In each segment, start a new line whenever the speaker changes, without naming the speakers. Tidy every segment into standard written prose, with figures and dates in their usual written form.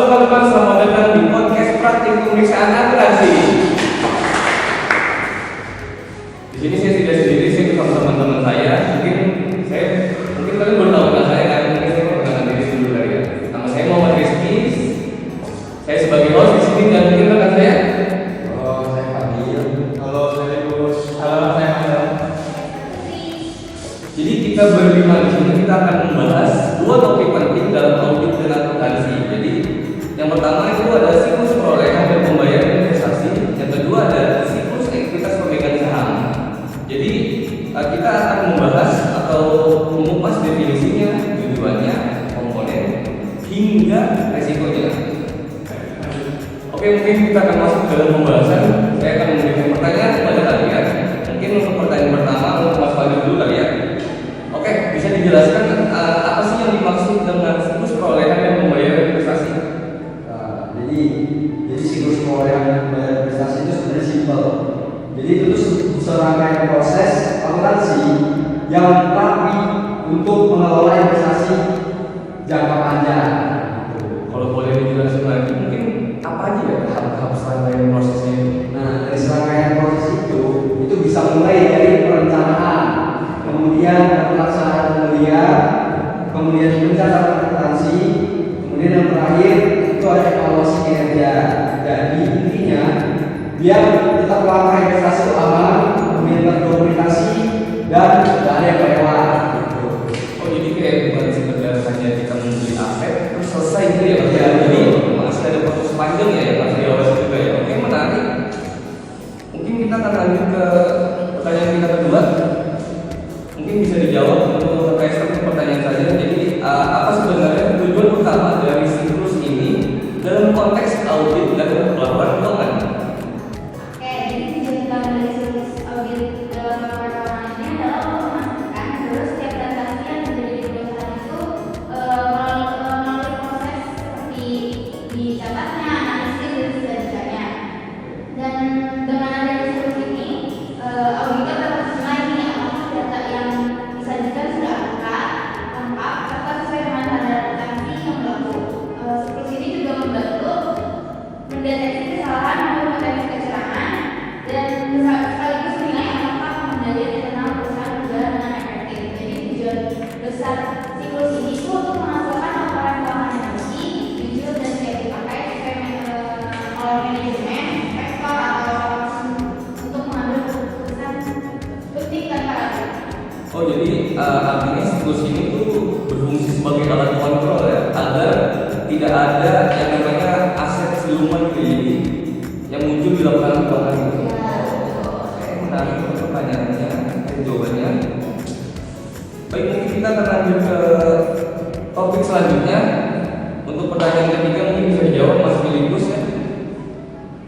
teman-teman, selamat datang di podcast praktik pemeriksaan akuntansi. Di sini saya tidak sendiri, saya bersama teman-teman saya. Mungkin kalian belum tahu saya kan, mungkin saya perkenalkan diri dulu kali ya. Nama saya Muhammad Rizky. Saya sebagai host di sini dan mungkin rekan saya.
Halo, saya Fadil.
Halo, saya Gus.
Halo, saya Hasan. Jadi kita berlima di sini kita akan membahas dua topik penting dalam audit dan akuntansi. Jadi yang pertama itu ada siklus perolehan dan pembayaran investasi. Yang kedua ada siklus ekuitas pemegang saham. Jadi kita akan membahas atau mengupas definisinya, tujuannya, komponen, hingga resikonya. Oke, mungkin kita akan masuk ke dalam pembahasan. Saya akan memberikan pertanyaan kepada kalian. Mungkin untuk pertanyaan pertama untuk Mas Fadil dulu kali ya. Oke, bisa dijelaskan apa sih yang dimaksud dengan siklus perolehan dan pembayaran investasi?
Jadi siklus perolehan dan pembayaran investasi itu sebenarnya simpel. Jadi itu tuh serangkaian proses akuntansi yang rapi untuk mengelola investasi jangka panjang.
Kalau boleh dijelaskan lagi, mungkin apa aja ya tahap-tahap serangkaian prosesnya itu?
Nah, dari serangkaian proses itu bisa mulai dari perencanaan, kemudian pelaksanaan pembelian, kemudian pencatatan akuntansi, kemudian yang terakhir itu ada evaluasi kinerja. Jadi intinya biar tetap langkah investasi itu aman, kemudian terdokumentasi dan tidak ada yang lewat.
Oh, jadi kayak bukan sekedar hanya kita membeli aset terus selesai gitu ya Mas?
Ya,
Jadi masih ada proses panjang ya yang harus diawasi juga ya. Oke, menarik. Mungkin kita akan lanjut ke pertanyaan kita kedua. Mungkin bisa dijawab untuk terkait satu pertanyaan saja. Jadi apa sebenarnya tujuan utama dari siklus ini dalam konteks audit dan laporan keuangan?
Oke, jadi tujuan utama dari siklus audit dalam laporan keuangan ini adalah untuk memastikan bahwa setiap transaksi yang terjadi di perusahaan itu melalui proses seperti dicatatnya, analisis dan sebagainya. Dan dengan adanya siklus ini, auditor dapat menilai nih apakah data yang disajikan sudah akurat, lengkap, serta sesuai dengan standar akuntansi yang berlaku. Siklus ini juga membantu mendeteksi kesalahan maupun potensi kecurangan dan sekaligus menilai apakah pengendalian internal perusahaan berjalan dengan efektif. Jadi tujuan besar siklus ini itu untuk menghasilkan laporan keuangan yang bersih, jujur dan siap dipakai oleh manajemen, investor atau untuk mengambil keputusan penting tanpa ragu.
Oh, jadi artinya siklus ini tuh berfungsi sebagai alat kontrol ya, agar tidak ada yang namanya aset siluman yang muncul di laporan keuangan itu. Oke, menarik untuk pertanyaannya dan jawabannya. Baik, mungkin kita akan lanjut ke topik selanjutnya. Untuk pertanyaan ketiga mungkin bisa dijawab Mas Filipus ya.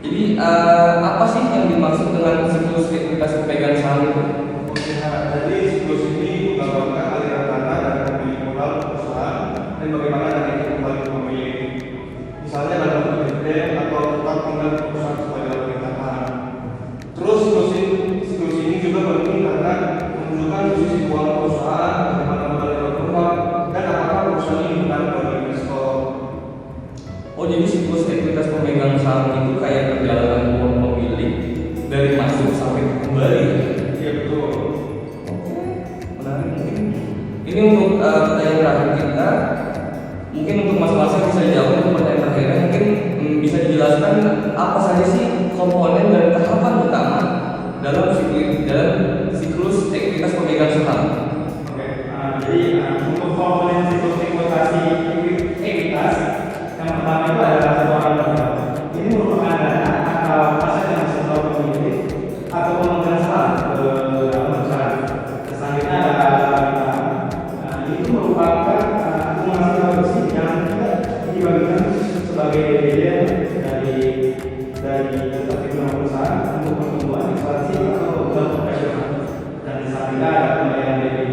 Jadi apa sih yang dimaksud dengan siklus ekuitas pemegang saham itu?
Oke, jadi siklus ini menggambarkan aliran dana dari pemilik modal perusahaan dan bagaimana dana itu kembali ke pemilik. Misalnya dalam bentuk dividend atau tetap tinggal di perusahaan sebagai pemerintahan. Terus siklus ini juga penting karena menunjukkan posisi keuangan perusahaan, bagaimana modal yang berkembang, dan apakah perusahaan ini menarik bagi investor.
Oh, jadi siklus ekuitas pemegang saham itu kayak perjalanan uang pemilik dari masuk sampai kembali.
Iya betul.
Menarik. Mungkin ini untuk pertanyaan terakhir kita. Mungkin untuk mas-masnya bisa dijawab untuk pertanyaan terakhirnya. Mungkin bisa dijelaskan apa saja sih komponen dan tahapan utama dalam siklus ekuitas pemegang saham.
Oke, jadi untuk komponen siklus ekuitas yang pertama itu adalah laporan modal. Ini merupakan dana atau aset yang disetor pemilik atau pemegang saham ke dalam perusahaan. Selanjutnya adalah itu merupakan akumulasi laba bersih yang tidak dibagikan sebagai dividen dari tetap keuntungan perusahaan untuk pertumbuhan ekspansi atau kebutuhan operasional. Dan di sampingnya ada pembayaran dividen